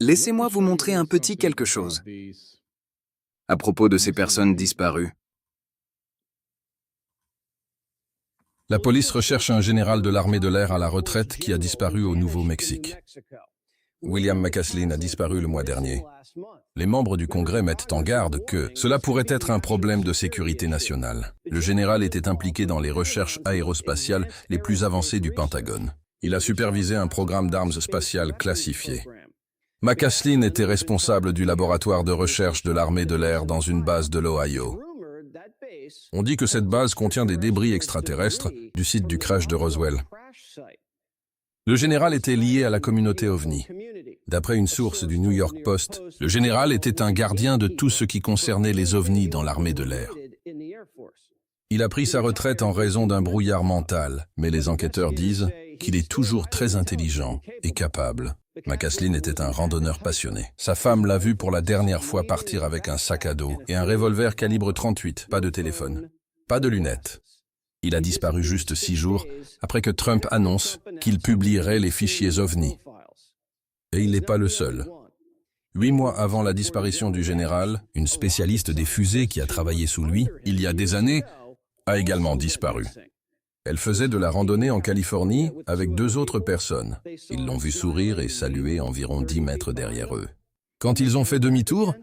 Laissez-moi vous montrer un petit quelque chose à propos de ces personnes disparues. La police recherche un général de l'armée de l'air à la retraite qui a disparu au Nouveau-Mexique. William McCaslin a disparu le mois dernier. Les membres du Congrès mettent en garde que cela pourrait être un problème de sécurité nationale. Le général était impliqué dans les recherches aérospatiales les plus avancées du Pentagone. Il a supervisé un programme d'armes spatiales classifié. McCaslin était responsable du laboratoire de recherche de l'armée de l'air dans une base de l'Ohio. On dit que cette base contient des débris extraterrestres du site du crash de Roswell. Le général était lié à la communauté OVNI. D'après une source du New York Post, le général était un gardien de tout ce qui concernait les OVNI dans l'armée de l'air. Il a pris sa retraite en raison d'un brouillard mental, mais les enquêteurs disent qu'il est toujours très intelligent et capable. McCaslin était un randonneur passionné. Sa femme l'a vu pour la dernière fois partir avec un sac à dos et un revolver calibre 38, pas de téléphone, pas de lunettes. Il a disparu juste 6 jours après que Trump annonce qu'il publierait les fichiers OVNI. Et il n'est pas le seul. 8 mois avant la disparition du général, une spécialiste des fusées qui a travaillé sous lui, il y a des années, a également disparu. Elle faisait de la randonnée en Californie avec 2 autres personnes. Ils l'ont vue sourire et saluer environ 10 mètres derrière eux. Quand ils ont fait demi-tour,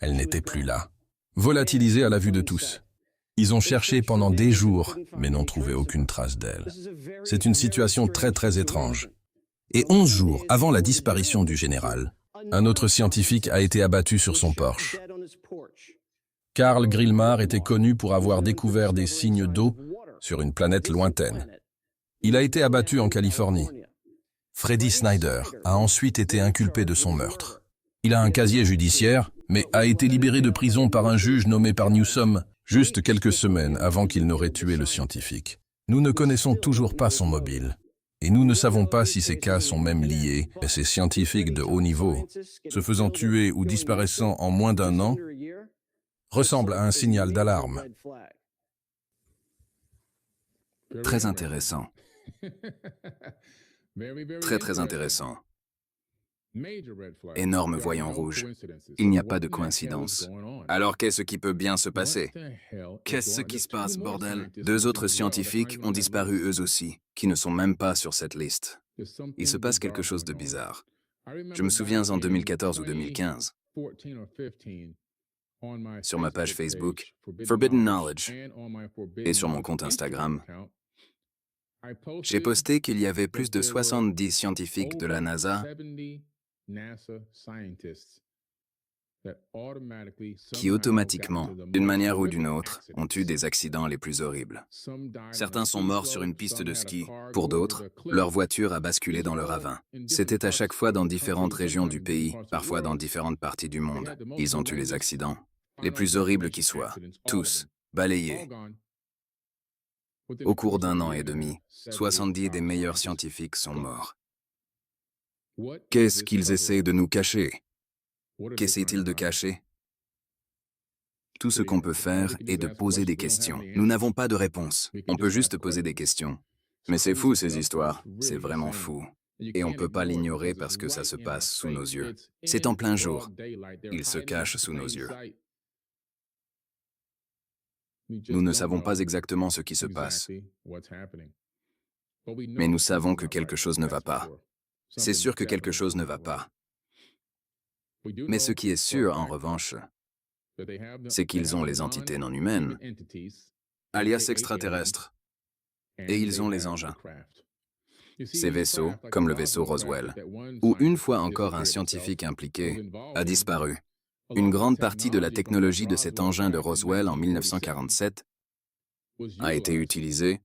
elle n'était plus là, volatilisée à la vue de tous. Ils ont cherché pendant des jours, mais n'ont trouvé aucune trace d'elle. C'est une situation très étrange. Et 11 jours avant la disparition du général, un autre scientifique a été abattu sur son porche. Carl Grillmar était connu pour avoir découvert des signes d'eau sur une planète lointaine. Il a été abattu en Californie. Freddie Snyder a ensuite été inculpé de son meurtre. Il a un casier judiciaire, mais a été libéré de prison par un juge nommé par Newsom juste quelques semaines avant qu'il n'aurait tué le scientifique. Nous ne connaissons toujours pas son mobile. Et nous ne savons pas si ces cas sont même liés à ces scientifiques de haut niveau, se faisant tuer ou disparaissant en moins d'1 an, ressemble à un signal d'alarme. Très intéressant. Très intéressant. Énorme voyant rouge. Il n'y a pas de coïncidence. Alors qu'est-ce qui peut bien se passer? Qu'est-ce qui se passe, bordel? 2 autres scientifiques ont disparu eux aussi, qui ne sont même pas sur cette liste. Il se passe quelque chose de bizarre. Je me souviens en 2014 ou 2015, sur ma page Facebook, Forbidden Knowledge, et sur mon compte Instagram, j'ai posté qu'il y avait plus de 70 scientifiques de la NASA qui automatiquement, d'une manière ou d'une autre, ont eu des accidents les plus horribles. Certains sont morts sur une piste de ski. Pour d'autres, leur voiture a basculé dans le ravin. C'était à chaque fois dans différentes régions du pays, parfois dans différentes parties du monde. Ils ont eu les accidents, les plus horribles qui soient, tous, balayés. Au cours d'1 an et demi, 70 des meilleurs scientifiques sont morts. Qu'est-ce qu'ils essaient de nous cacher? Qu'essaient-ils de cacher? Tout ce qu'on peut faire est de poser des questions. Nous n'avons pas de réponse. On peut juste poser des questions. Mais c'est fou ces histoires. C'est vraiment fou. Et on ne peut pas l'ignorer parce que ça se passe sous nos yeux. C'est en plein jour. Il se cache sous nos yeux. Nous ne savons pas exactement ce qui se passe. Mais nous savons que quelque chose ne va pas. C'est sûr que quelque chose ne va pas. Mais ce qui est sûr, en revanche, c'est qu'ils ont les entités non humaines, alias extraterrestres, et ils ont les engins. Ces vaisseaux, comme le vaisseau Roswell, où une fois encore un scientifique impliqué a disparu. Une grande partie de la technologie de cet engin de Roswell en 1947 a été utilisée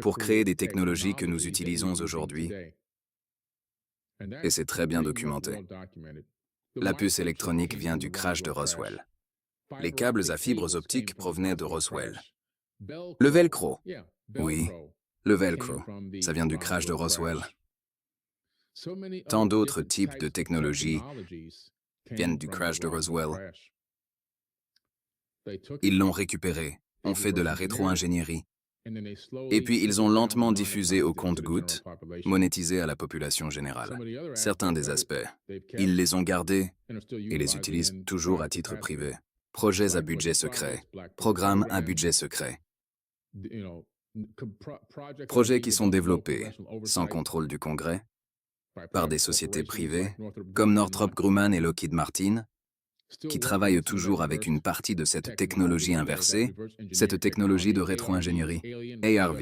pour créer des technologies que nous utilisons aujourd'hui, et c'est très bien documenté. La puce électronique vient du crash de Roswell. Les câbles à fibres optiques provenaient de Roswell. Le velcro, oui, le velcro, ça vient du crash de Roswell. Tant d'autres types de technologies viennent du crash de Roswell. Ils l'ont récupéré, ont fait de la rétro-ingénierie, Et puis ils ont lentement diffusé au compte-gouttes, monétisé à la population générale. Certains des aspects, ils les ont gardés et les utilisent toujours à titre privé. Projets à budget secret, programmes à budget secret. Projets qui sont développés sans contrôle du Congrès, par des sociétés privées, comme Northrop Grumman et Lockheed Martin, qui travaillent toujours avec une partie de cette technologie inversée, cette technologie de rétro-ingénierie, ARV,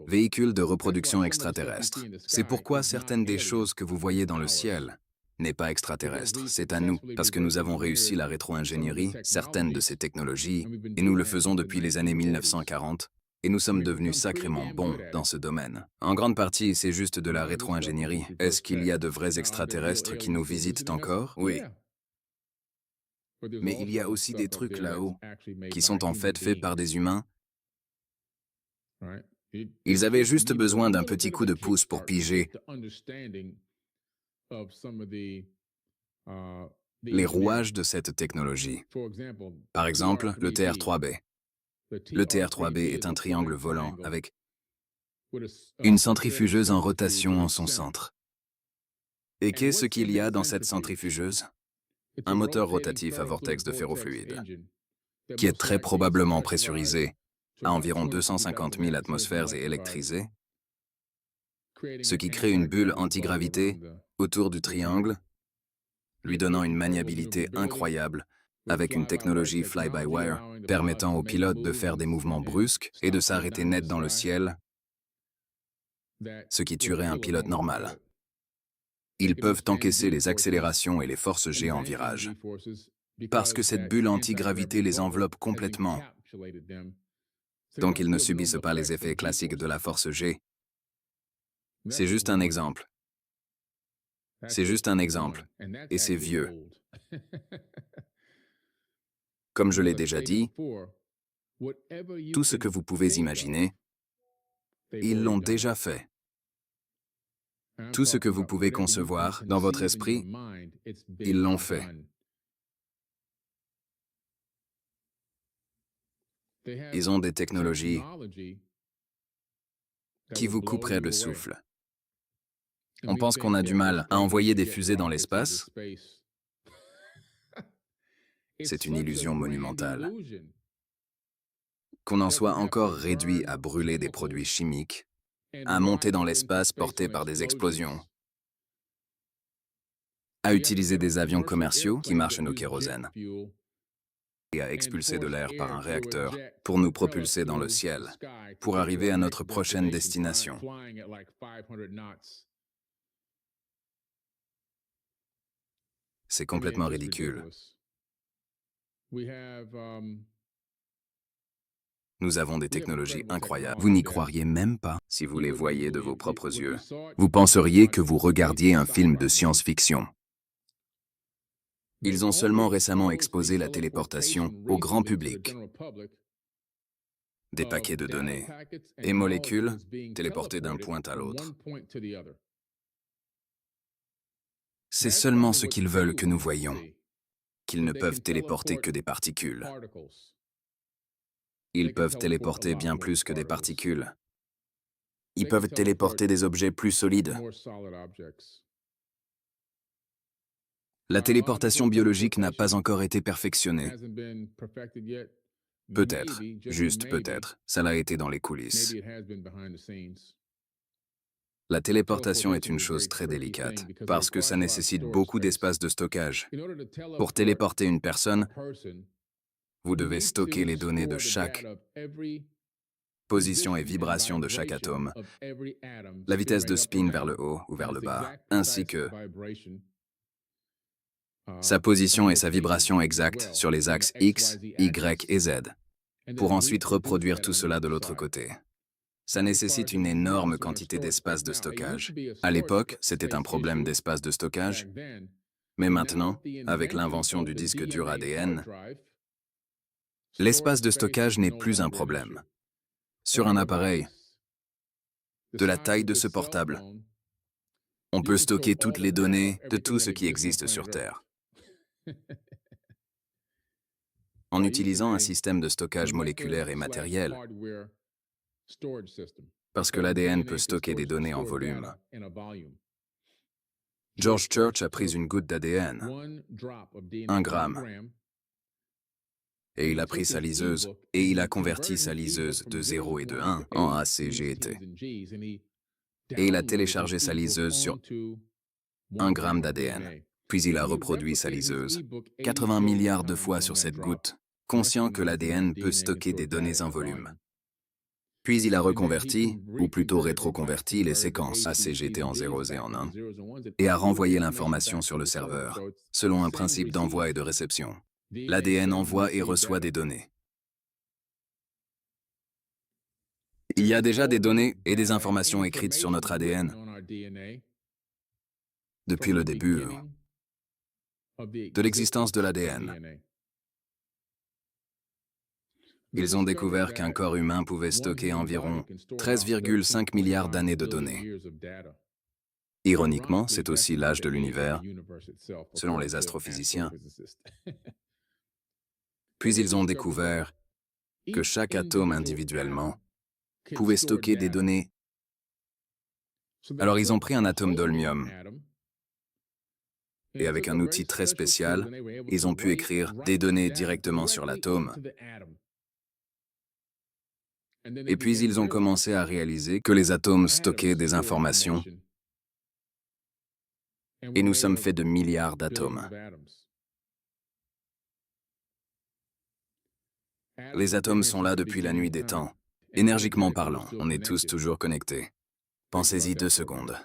véhicule de reproduction extraterrestre. C'est pourquoi certaines des choses que vous voyez dans le ciel n'est pas extraterrestre, c'est à nous, parce que nous avons réussi la rétro-ingénierie, certaines de ces technologies, et nous le faisons depuis les années 1940, et nous sommes devenus sacrément bons dans ce domaine. En grande partie, c'est juste de la rétro-ingénierie. Est-ce qu'il y a de vrais extraterrestres qui nous visitent encore? Oui. Mais il y a aussi des trucs là-haut qui sont en fait faits par des humains. Ils avaient juste besoin d'un petit coup de pouce pour piger les rouages de cette technologie. Par exemple, le TR-3B. Le TR-3B est un triangle volant avec une centrifugeuse en rotation en son centre. Et qu'est-ce qu'il y a dans cette centrifugeuse? Un moteur rotatif à vortex de ferrofluide, qui est très probablement pressurisé à environ 250 000 atmosphères et électrisé, ce qui crée une bulle antigravité autour du triangle, lui donnant une maniabilité incroyable avec une technologie fly-by-wire permettant au pilote de faire des mouvements brusques et de s'arrêter net dans le ciel, ce qui tuerait un pilote normal. Ils peuvent encaisser les accélérations et les forces G en virage, parce que cette bulle antigravité les enveloppe complètement. Donc ils ne subissent pas les effets classiques de la force G. C'est juste un exemple. C'est juste un exemple. Et c'est vieux. Comme je l'ai déjà dit, tout ce que vous pouvez imaginer, ils l'ont déjà fait. Tout ce que vous pouvez concevoir dans votre esprit, ils l'ont fait. Ils ont des technologies qui vous couperaient le souffle. On pense qu'on a du mal à envoyer des fusées dans l'espace. C'est une illusion monumentale. Qu'on en soit encore réduit à brûler des produits chimiques, à monter dans l'espace portés par des explosions, à utiliser des avions commerciaux qui marchent au kérosène et à expulser de l'air par un réacteur pour nous propulser dans le ciel, pour arriver à notre prochaine destination. C'est complètement ridicule. Nous avons des technologies incroyables. Vous n'y croiriez même pas si vous les voyiez de vos propres yeux. Vous penseriez que vous regardiez un film de science-fiction. Ils ont seulement récemment exposé la téléportation au grand public. Des paquets de données et molécules téléportés d'un point à l'autre. C'est seulement ce qu'ils veulent que nous voyions, qu'ils ne peuvent téléporter que des particules. Ils peuvent téléporter bien plus que des particules. Ils peuvent téléporter des objets plus solides. La téléportation biologique n'a pas encore été perfectionnée. Peut-être, juste peut-être, ça l'a été dans les coulisses. La téléportation est une chose très délicate, parce que ça nécessite beaucoup d'espace de stockage. Pour téléporter une personne, vous devez stocker les données de chaque position et vibration de chaque atome, la vitesse de spin vers le haut ou vers le bas, ainsi que sa position et sa vibration exacte sur les axes X, Y et Z, pour ensuite reproduire tout cela de l'autre côté. Ça nécessite une énorme quantité d'espace de stockage. À l'époque, c'était un problème d'espace de stockage, mais maintenant, avec l'invention du disque dur ADN, l'espace de stockage n'est plus un problème. Sur un appareil de la taille de ce portable, on peut stocker toutes les données de tout ce qui existe sur Terre. En utilisant un système de stockage moléculaire et matériel, Parce que l'ADN peut stocker des données en volume. George Church a pris une goutte d'ADN, 1 gramme, et il a pris sa liseuse, et il a converti sa liseuse de 0 et de 1 en A, C, G et T. Et il a téléchargé sa liseuse sur 1 gramme d'ADN. Puis il a reproduit sa liseuse 80 milliards de fois sur cette goutte, conscient que l'ADN peut stocker des données en volume. Puis il a reconverti, ou plutôt rétroconverti, les séquences ACGT en 0 et en 1, et a renvoyé l'information sur le serveur, selon un principe d'envoi et de réception. L'ADN envoie et reçoit des données. Il y a déjà des données et des informations écrites sur notre ADN depuis le début de l'existence de l'ADN. Ils ont découvert qu'un corps humain pouvait stocker environ 13,5 milliards d'années de données. Ironiquement, c'est aussi l'âge de l'univers, selon les astrophysiciens. Puis ils ont découvert que chaque atome individuellement pouvait stocker des données. Alors ils ont pris un atome d'holmium, et avec un outil très spécial, ils ont pu écrire des données directement sur l'atome. Et puis ils ont commencé à réaliser que les atomes stockaient des informations, et nous sommes faits de milliards d'atomes. Les atomes sont là depuis la nuit des temps. Énergiquement parlant, on est tous toujours connectés. Pensez-y 2 secondes.